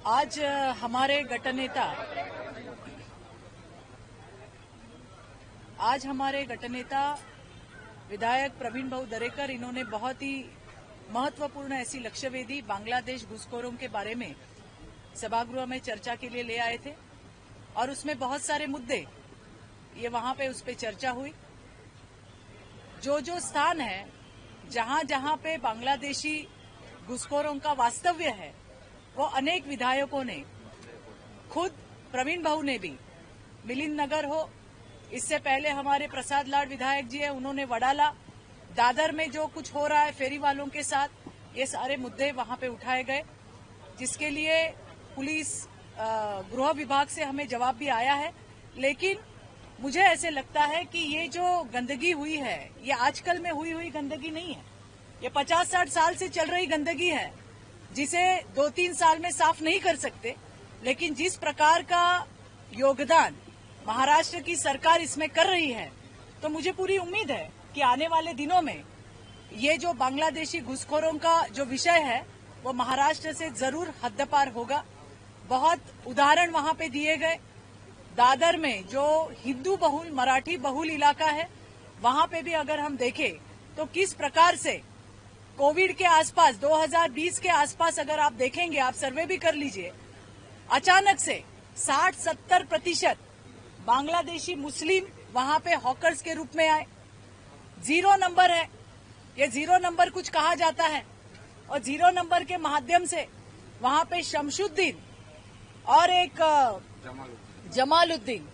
आज हमारे गटनेता विधायक प्रवीण भाऊ दरेकर इन्होंने बहुत ही महत्वपूर्ण ऐसी लक्ष्यवेधी बांग्लादेश घुसखोरों के बारे में सभागृह में चर्चा के लिए ले आए थे और उसमें बहुत सारे मुद्दे ये वहां पे उस पे चर्चा हुई। जो स्थान है जहां जहां पे बांग्लादेशी घुसखोरों का वास्तव्य है वो अनेक विधायकों ने, खुद प्रवीण भाऊ ने भी, मिलिंद नगर हो, इससे पहले हमारे प्रसाद लाड विधायक जी है, उन्होंने वडाला, दादर में जो कुछ हो रहा है फेरी वालों के साथ, ये सारे मुद्दे वहां पे उठाए गए, जिसके लिए पुलिस गृह विभाग से हमें जवाब भी आया है। लेकिन मुझे ऐसे लगता है कि ये जो गंदगी हुई है ये आजकल में हुई गंदगी नहीं है, ये 50-60 साल से चल रही गंदगी है जिसे 2-3 साल में साफ नहीं कर सकते। लेकिन जिस प्रकार का योगदान महाराष्ट्र की सरकार इसमें कर रही है तो मुझे पूरी उम्मीद है कि आने वाले दिनों में ये जो बांग्लादेशी घुसखोरों का जो विषय है वो महाराष्ट्र से जरूर हद्दपार होगा। बहुत उदाहरण वहां पे दिए गए। दादर में जो हिंदू बहुल, मराठी बहुल इलाका है वहां पे भी अगर हम देखें तो किस प्रकार से कोविड के आसपास 2020 के आसपास अगर आप देखेंगे, आप सर्वे भी कर लीजिए, अचानक से 60-70% बांग्लादेशी मुस्लिम वहां पे हॉकर्स के रूप में आए। 0 नंबर है, ये 0 नंबर कुछ कहा जाता है और 0 नंबर के माध्यम से वहां पे शमशुद्दीन और एक जमालुद्दीन,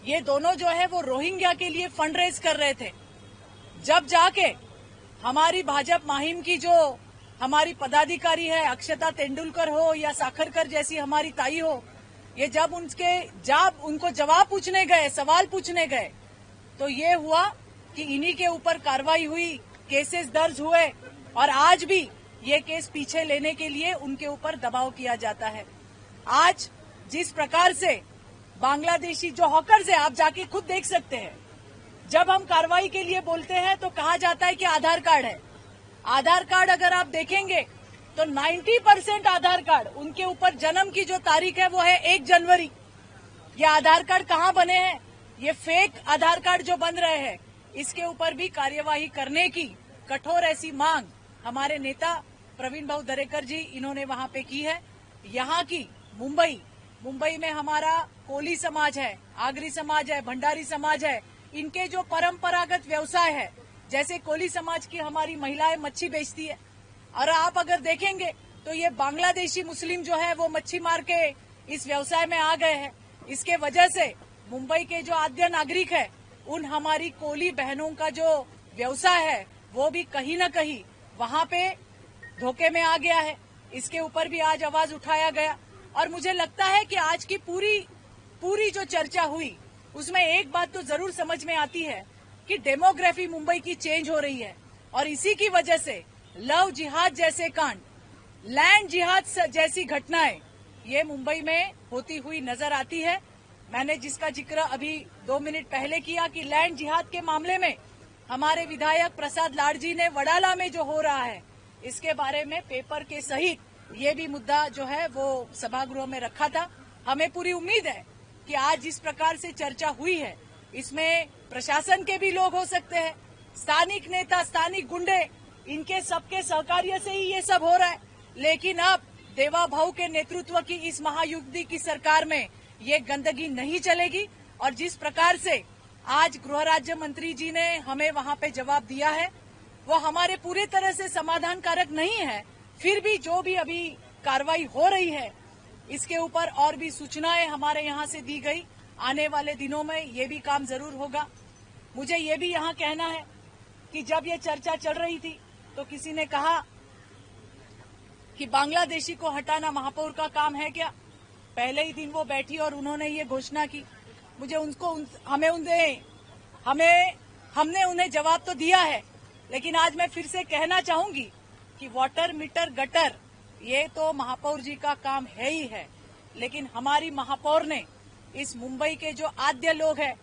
ये दोनों जो है वो रोहिंग्या के लिए फंड रेज कर रहे थे। जब जाके हमारी भाजपा माहिम की जो हमारी पदाधिकारी है, अक्षता तेंदुलकर हो या साखरकर जैसी हमारी ताई हो, ये जब उनको जवाब पूछने गए, सवाल पूछने गए, तो ये हुआ कि इन्हीं के ऊपर कार्रवाई हुई, केसेस दर्ज हुए और आज भी ये केस पीछे लेने के लिए उनके ऊपर दबाव किया जाता है। आज जिस प्रकार से बांग्लादेशी जो हॉकर्स है, आप जाके खुद देख सकते हैं, जब हम कार्रवाई के लिए बोलते हैं तो कहा जाता है कि आधार कार्ड है। आधार कार्ड अगर आप देखेंगे तो 90% आधार कार्ड, उनके ऊपर जन्म की जो तारीख है वो है 1 जनवरी। ये आधार कार्ड कहाँ बने हैं? ये फेक आधार कार्ड जो बन रहे हैं, इसके ऊपर भी कार्यवाही करने की कठोर ऐसी मांग हमारे नेता प्रवीण भाऊ दरेकर जी इन्होंने वहां पे की है। यहाँ की मुंबई में हमारा कोली समाज है, आगरी समाज है, भंडारी समाज है, इनके जो परंपरागत व्यवसाय है, जैसे कोली समाज की हमारी महिलाएं मच्छी बेचती है और आप अगर देखेंगे तो ये बांग्लादेशी मुस्लिम जो है वो मच्छी मार के इस व्यवसाय में आ गए हैं। इसके वजह से मुंबई के जो आद्य नागरिक है, उन हमारी कोली बहनों का जो व्यवसाय है वो भी कहीं न कहीं वहां पे धोखे में आ गया है। इसके ऊपर भी आज आवाज उठाया गया और मुझे लगता है कि आज की पूरी जो चर्चा हुई उसमें एक बात तो जरूर समझ में आती है कि डेमोग्राफी मुंबई की चेंज हो रही है और इसी की वजह से लव जिहाद जैसे कांड, लैंड जिहाद जैसी घटनाएं ये मुंबई में होती हुई नजर आती है। मैंने जिसका जिक्र अभी 2 मिनट पहले किया कि लैंड जिहाद के मामले में हमारे विधायक प्रसाद लाड जी ने वडाला में जो हो रहा है इसके बारे में पेपर के सहित ये भी मुद्दा जो है वो सभागृह में रखा था। हमें पूरी उम्मीद है कि आज जिस प्रकार से चर्चा हुई है इसमें प्रशासन के भी लोग हो सकते हैं, स्थानिक नेता, स्थानिक गुंडे, इनके सबके सहकार्य से ही ये सब हो रहा है। लेकिन अब देवा भाऊ के नेतृत्व की इस महायुति की सरकार में ये गंदगी नहीं चलेगी और जिस प्रकार से आज गृह राज्य मंत्री जी ने हमें वहां पे जवाब दिया है वो हमारे पूरे तरह से समाधानकारक नहीं है। फिर भी जो भी अभी कार्रवाई हो रही है इसके ऊपर और भी सूचनाएं हमारे यहाँ से दी गई, आने वाले दिनों में ये भी काम जरूर होगा। मुझे ये भी यहाँ कहना है कि जब ये चर्चा चल रही थी तो किसी ने कहा कि बांग्लादेशी को हटाना महापौर का काम है क्या? पहले ही दिन वो बैठी और उन्होंने ये घोषणा की। हमने उन्हें जवाब तो दिया है, लेकिन आज मैं फिर से कहना चाहूंगी कि वाटर मीटर गटर ये तो महापौर जी का काम है ही है, लेकिन हमारी महापौर ने इस मुंबई के जो आद्य लोग हैं,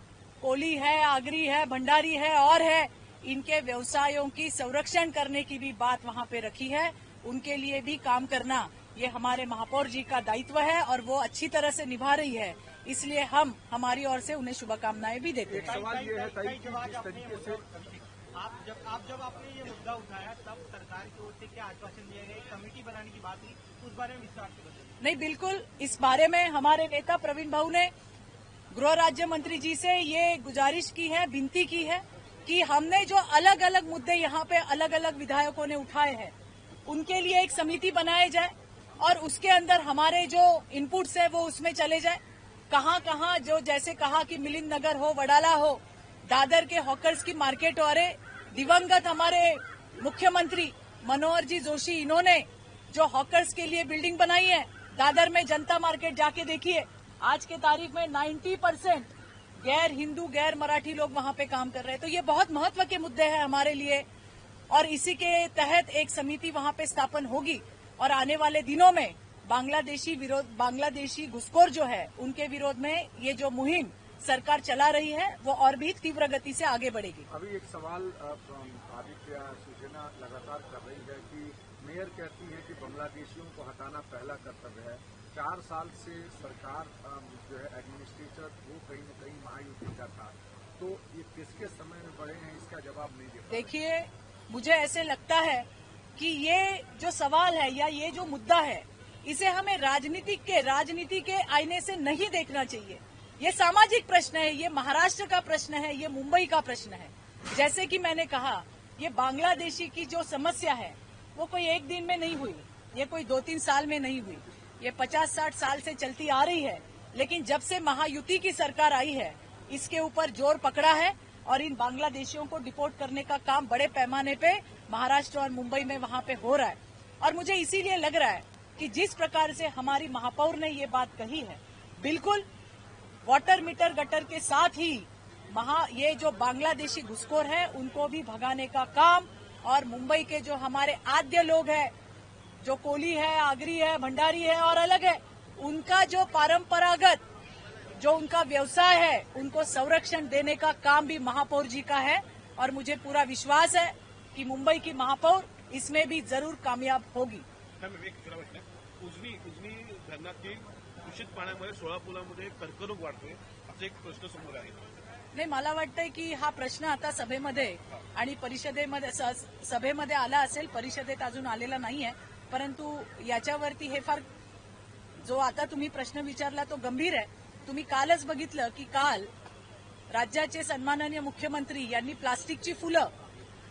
कोली है, आगरी है, भंडारी है और है, इनके व्यवसायों की संरक्षण करने की भी बात वहां पे रखी है। उनके लिए भी काम करना ये हमारे महापौर जी का दायित्व है और वो अच्छी तरह से निभा रही है, इसलिए हम हमारी ओर से उन्हें शुभकामनाएं भी देते हैं। सवाल ये है ताई कि जिस तरीके से जब आपने ये मुद्दा उठाया तब सरकार की ओर से क्या आश्वासन दिया गया, कमेटी बनाने की बात हुई, उस बारे में विस्तार से बताइए। नहीं, बिल्कुल इस बारे में हमारे नेता प्रवीण भाऊ ने गृह राज्य मंत्री जी से ये गुजारिश की है, विनती की है कि हमने जो अलग अलग मुद्दे यहाँ पे अलग अलग विधायकों ने उठाए हैं उनके लिए एक समिति बनाई जाए और उसके अंदर हमारे जो इनपुट्स है वो उसमें चले जाए। कहाँ कहाँ जो जैसे कहा कि मिलिंद नगर हो, वडाला हो, दादर के हॉकर्स की मार्केट और दिवंगत हमारे मुख्यमंत्री मनोहर जी जोशी, इन्होंने जो हॉकर्स के लिए बिल्डिंग बनाई है दादर में, जनता मार्केट जाके देखिए, आज के तारीख में 90% गैर हिंदू गैर मराठी लोग वहां पे काम कर रहे हैं। तो ये बहुत महत्व के मुद्दे हैं हमारे लिए और इसी के तहत एक समिति वहां पे स्थापन होगी और आने वाले दिनों में बांग्लादेशी घुसखोर जो है उनके विरोध में ये जो मुहिम सरकार चला रही है वो और भी तीव्र गति से आगे बढ़ेगी। अभी एक सवाल आदित्य सूचना लगातार कर रही है कि मेयर कहती है कि बांग्लादेशियों को हटाना पहला कर्तव्य है। 4 साल से सरकार जो है एडमिनिस्ट्रेटर वो कहीं न कहीं महायुति का था, तो ये किसके समय में बढ़े हैं इसका जवाब नहीं दे पा रहे। देखिए, मुझे ऐसे लगता है कि ये जो सवाल है या ये जो मुद्दा है इसे हमें राजनीति के आईने से नहीं देखना चाहिए। ये सामाजिक प्रश्न है, ये महाराष्ट्र का प्रश्न है, ये मुंबई का प्रश्न है। जैसे कि मैंने कहा, ये बांग्लादेशी की जो समस्या है वो कोई एक दिन में नहीं हुई, ये कोई 2-3 साल में नहीं हुई, ये 50-60 साल से चलती आ रही है। लेकिन जब से महायुति की सरकार आई है इसके ऊपर जोर पकड़ा है और इन बांग्लादेशियों को डिपोर्ट करने का काम बड़े पैमाने पे महाराष्ट्र और मुंबई में वहां पे हो रहा है। और मुझे इसीलिए लग रहा है कि जिस प्रकार से हमारी महापौर ने ये बात कही है, बिल्कुल वाटर मीटर गटर के साथ ही ये जो बांग्लादेशी घुसखोर है उनको भी भगाने का काम और मुंबई के जो हमारे आद्य लोग हैं, जो कोली है, आगरी है, भंडारी है और अलग है, उनका जो परंपरागत जो उनका व्यवसाय है उनको संरक्षण देने का काम भी महापौर जी का है। और मुझे पूरा विश्वास है कि मुंबई की महापौर इसमें भी जरूर कामयाब होगी। उजनी धरणातील दूषित पाण्यामुळे 16 पुलामध्ये कर्करोग वाढतोय असा एक प्रश्न समोर आहे। नाही, मला वाटतंय की हा प्रश्न आता सभेमध्ये आणि सभेमध्ये आला असेल, परिषदेत अजून आलेला नाहीये, परंतु याच्यावरती हे फार जो आता तुम्ही प्रश्न विचारला तो गंभीर आहे। तुम्ही कालच बघितलं की काल राज्याचे सन्माननीय मुख्यमंत्री यांनी प्लास्टिकची फुलं,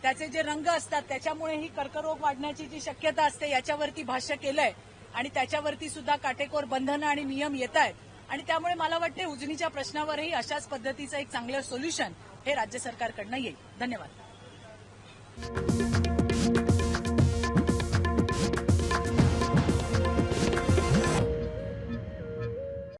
त्याचे जे रंग असतात त्याच्यामुळे ही कर्करोग वाढण्याची जी शक्यता असते याच्यावरती भाष्य केलंय आणि त्याच्यावरती सुद्धा काटेकोर बंधनं आणि नियम येत आहेत आणि त्यामुळे मला वाटते उजनीच्या प्रश्नावरही अशाच पद्धतीचं एक चांगलं सोल्युशन हे राज्य सरकारकडनं येईल। धन्यवाद।